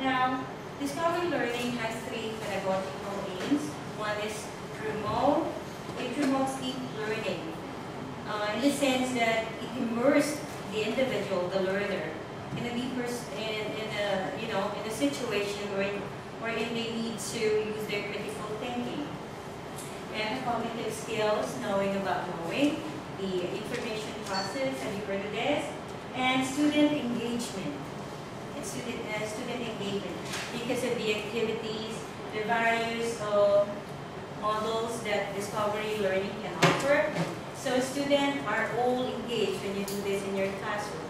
Now, discovery learning has three pedagogical aims. One is promote. It promotes deep learning in the sense that it immerses the individual, the learner, in a deeper, in a situation wherein they need to use their critical thinking and cognitive skills, knowing about knowing, the information process, have you heard of this? And student engagement. Student engagement because of the activities, the various models that discovery learning can offer. So students are all engaged when you do this in your classroom.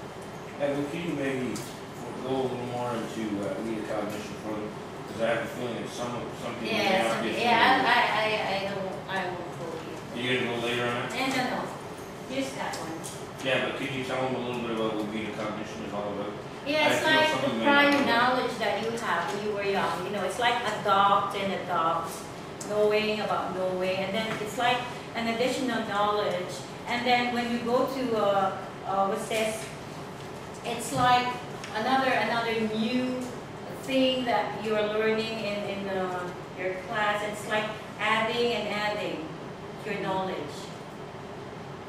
And can you maybe go a little more into metacognition for them? Because I have a feeling that some people may not get I won't go here. Are you going to go later on it? No. Here's that one. Yeah, but can you tell them a little bit about what metacognition is all about? Yeah, it's like the prior knowledge that you have when you were young. You know, it's like adopt, knowing about knowing, and then it's like an additional knowledge. And then when you go to what's this? It's like another new thing that you are learning in your class. It's like adding to your knowledge,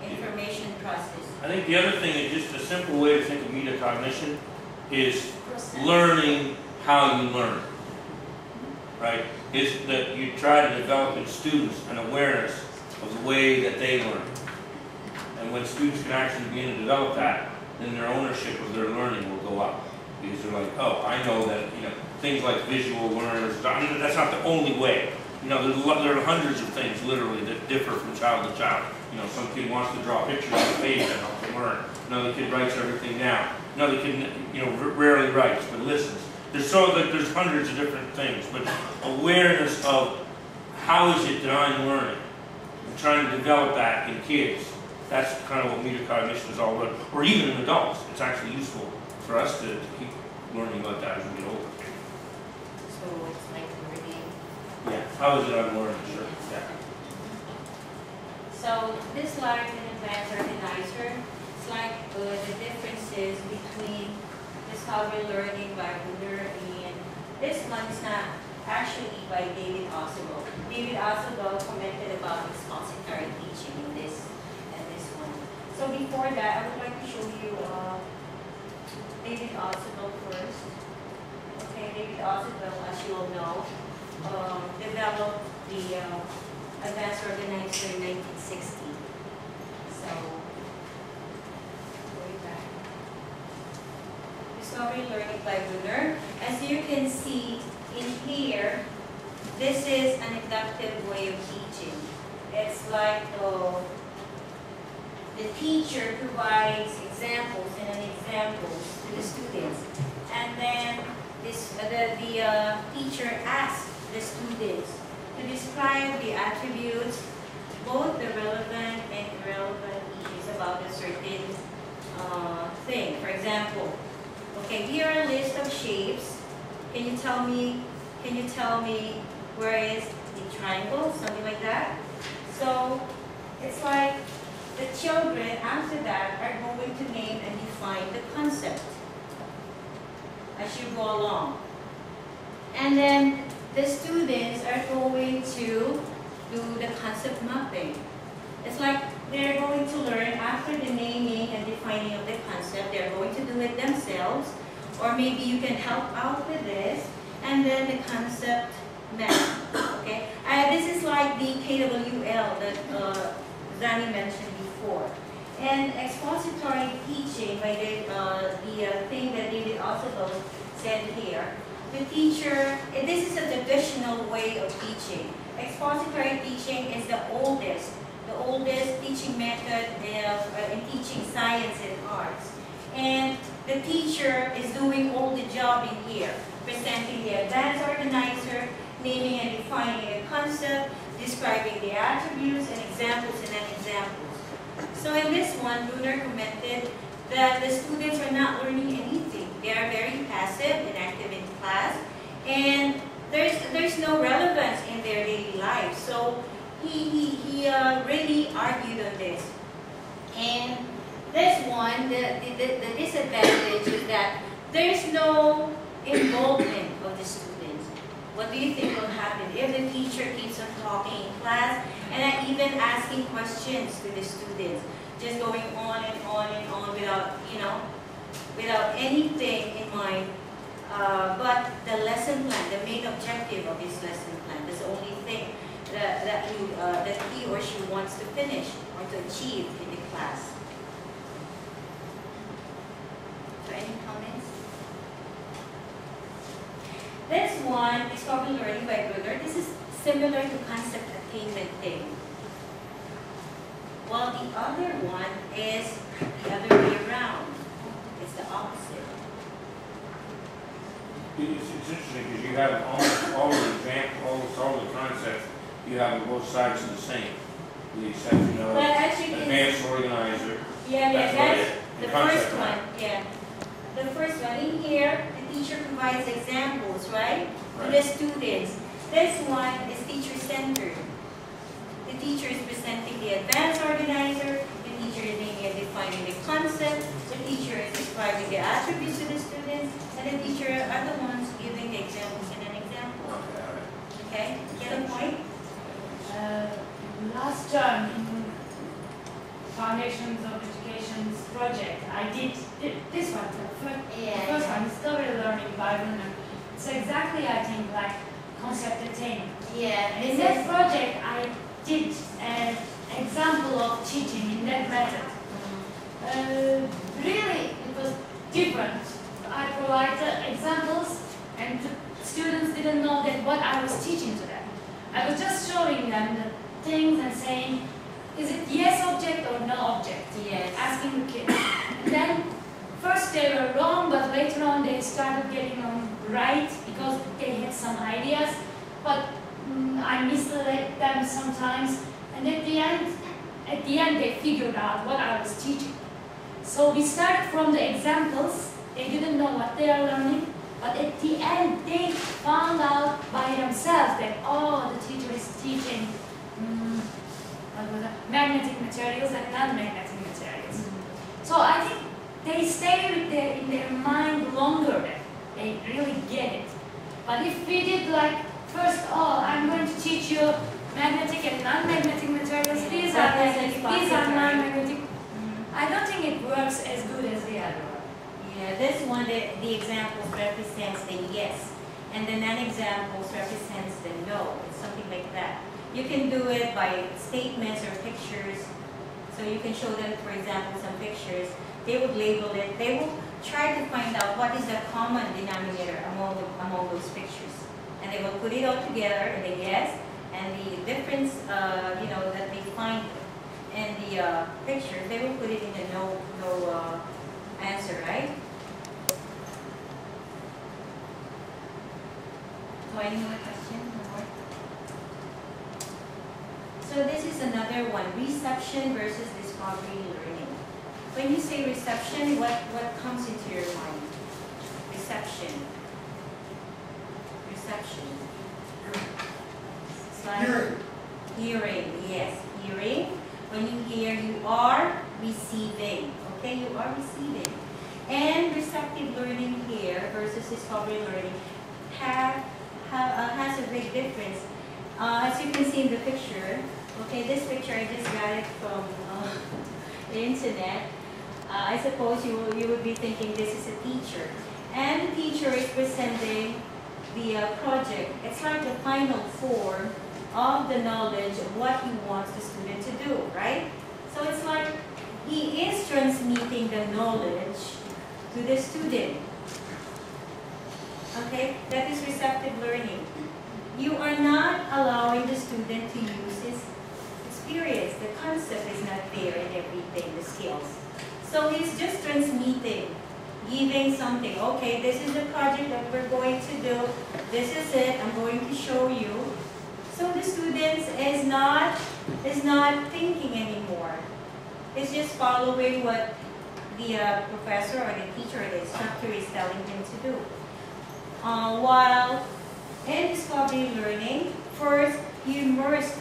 information process. I think the other thing is just a simple way to think of metacognition is learning how you learn, right? Is that you try to develop in students an awareness of the way that they learn. And when students can actually begin to develop that, then their ownership of their learning will go up. Because they're like, oh, I know that, things like visual learners, that's not the only way. There are hundreds of things, literally, that differ from child to child. Some kid wants to draw pictures on the page and help them learn. Another kid writes everything down. Another kid, rarely writes, but listens. There's hundreds of different things, but awareness of how is it that I'm learning, and trying to develop that in kids. That's kind of what metacognition is all about. Or even in adults, it's actually useful for us to keep learning about that as we get older. So it's like learning. Yeah. How is it I'm learning? Sure. Yeah. So this large and advanced organizer, it's like the differences between discovery learning by Bruner and this one is not actually by David Ausubel. David Ausubel commented about expository teaching in this and this one. So before that, I would like to show you David Ausubel first. Okay, David Ausubel, as you all know, developed the advanced organizer in 1960. So, going back. Discovery learning by Bruner. As you can see in here, this is an inductive way of teaching. It's like the teacher provides examples and examples to the students, and then the teacher asks the students to describe the attributes, both the relevant and irrelevant issues about a certain thing. For example, okay, here are a list of shapes. Can you tell me where is the triangle? Something like that. So it's like the children after that are going to name and define the concept as you go along. And then the students are going to do the concept mapping. It's like they're going to learn after the naming and defining of the concept. They're going to do it themselves, or maybe you can help out with this, and then the concept map. Okay, this is like the KWL that Zani mentioned before. And expository teaching, by the thing that David also said here, the teacher, this is a traditional way of teaching. Expository teaching is the oldest teaching method in teaching science and arts. And the teacher is doing all the job in here, presenting the advanced organizer, naming and defining a concept, describing the attributes and examples and examples. So in this one, Bruner commented that the students are not learning anything. They are very passive, inactive in class, and there's no relevance in their daily life. So he really argued on this. And this one, the disadvantage is that there's no involvement of the students. What do you think will happen if the teacher keeps on talking in class and even asking questions to the students, just going on and on and on without, without anything in mind, but the lesson plan, the main objective of his lesson plan, that's the only thing that he or she wants to finish or to achieve in the class. So any comments? This one, Discovery Learning by Bruder. This is similar to concept attainment thing. While the other one is the other way around. It's the opposite. It's interesting because you have almost all the examples, all the concepts, you have on both sides of the same. With the exception of But as you can advanced organizer. Yeah, That's that's what the the concept first one. Yeah. The first one in here, the teacher provides examples, right? To the students. This one is teacher-centered. The teacher is presenting the advanced organizer, the teacher is defining the concept, the teacher is describing the attributes to the students, and the teacher are the ones giving the examples in an example. Okay? Get the point? Last term in Foundations of Education's project, I did this one, the first one, Discovery Learning by Bruner. It's exactly, I think, like concept attainment. Yeah. In that project, I did an example of teaching in that method. Really, it was different. I provided examples, and the students didn't know that what I was teaching to them. I was just showing them the things and saying, is it yes object or no object? Yes. Asking the kids. And then, first they were wrong, but later on they started getting on right because they had some ideas. But I misled them sometimes. And at the end they figured out what I was teaching. So we started from the examples. They didn't know what they are learning. But at the end, they found out by themselves that, oh, the teacher is teaching magnetic materials and non-magnetic materials. So I think they stay with in their mind longer than they really get it. But if we did like, first, oh, I'm going to teach you magnetic and non-magnetic materials, these are magnetic, these are non-magnetic, I don't think it works as good as the other one. Yeah, this one, the examples represents the yes, and the non-examples represents the no. It's something like that. You can do it by statements or pictures. So you can show them, for example, some pictures. They would label it. They will try to find out what is the common denominator among those pictures. And they will put it all together in the yes, and the difference, that they find in the picture, they will put it in the no answer, right? So any more questions? So this is another one, reception versus discovery learning. When you say reception, what comes into your mind? Reception. Reception. Hearing. Hearing, yes. Hearing. When you hear, you are receiving. Okay, you are receiving. And receptive learning here versus discovery learning has a big difference. As you can see in the picture, okay, this picture I just got it from the internet. I suppose you would be thinking this is a teacher. And the teacher is presenting the project. It's like the final form of the knowledge of what he wants the student to do, right? So it's like he is transmitting the knowledge to the student. Okay, that is receptive learning. You are not allowing the student to use his experience. The concept is not there in everything, the skills. So he's just transmitting, giving something. Okay, this is the project that we're going to do. This is it. I'm going to show you. So the students is not thinking anymore. It's just following what the professor or the teacher or the instructor is telling him to do. While in discovery learning, first you immerse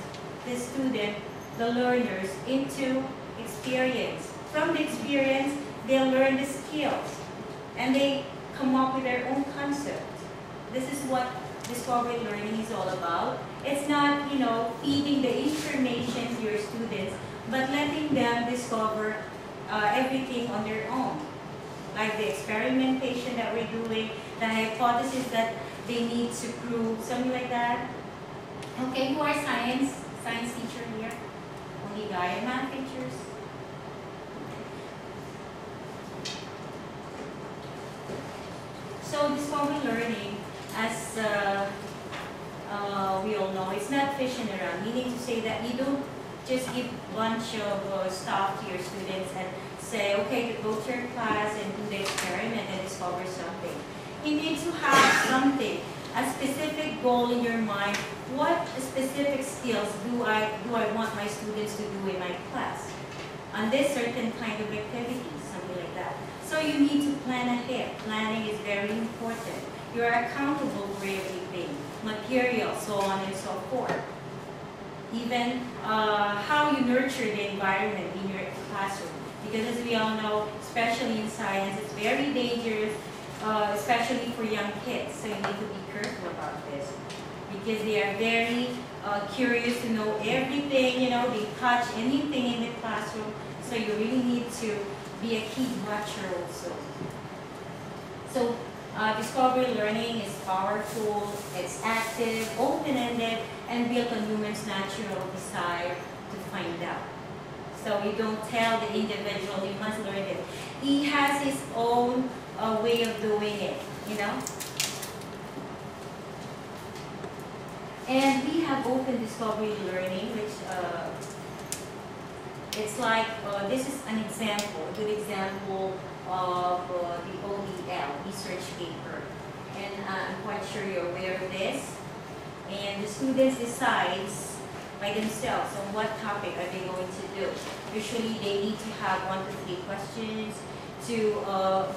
the student, the learners, into experience. From the experience, they'll learn the skills. And they come up with their own concept. This is what discovery learning is all about. It's not, feeding the information to your students, but letting them discover everything on their own. Like the experimentation that we're doing, the hypothesis that they need to prove, something like that. Okay, who are science teacher here? Only guy and math teachers. So discovery learning, as we all know, it's not fishing around. Meaning to say that you don't just give a bunch of stuff to your students and say, okay, you go to your class and do the experiment and discover something. You need to have something, a specific goal in your mind. What specific skills do I want my students to do in my class? On this certain kind of activity, something like that. So you need to plan ahead. Planning is very important. You are accountable for everything, material, so on and so forth. Even how you nurture the environment in your classroom. Because as we all know, especially in science, it's very dangerous, especially for young kids. So you need to be careful about this. Because they are very curious to know everything, they touch anything in the classroom. So you really need to be a key watcher also. So discovery learning is powerful, it's active, open-ended, and built on humans' natural desire to find out. So you don't tell the individual, he must learn it. He has his own way of doing it, And we have open discovery learning, which it's like, this is an example, a good example of the OEL research paper. And I'm quite sure you're aware of this. And the students decides by themselves on what topic are they going to do. Usually they need to have 1 to 3 questions to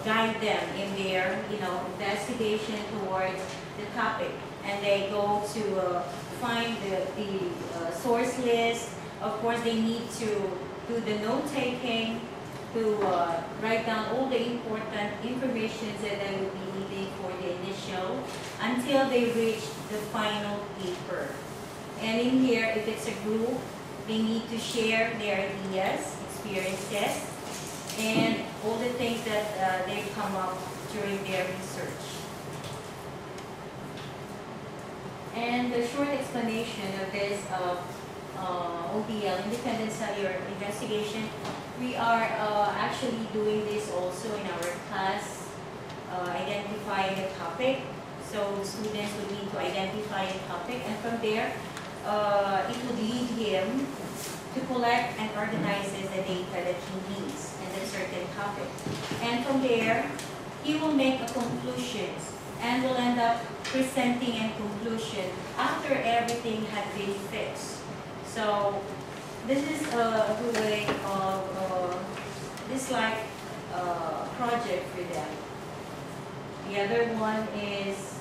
guide them in their investigation towards the topic. And they go to find the source list. Of course, they need to do the note-taking, to write down all the important information that they will be needing for the initial until they reach the final paper. And in here, if it's a group, they need to share their ideas, experiences, and all the things that they've come up during their research. And the short explanation of this OBL, Independent Cellular Investigation, we are actually doing this also in our class, identifying a topic. So the students will need to identify a topic, and from there, it will lead him to collect and organizes the data that he needs in a certain topic. And from there, he will make a conclusion and will end up presenting a conclusion after everything had been fixed. So this is a good way of this project for them. The other one is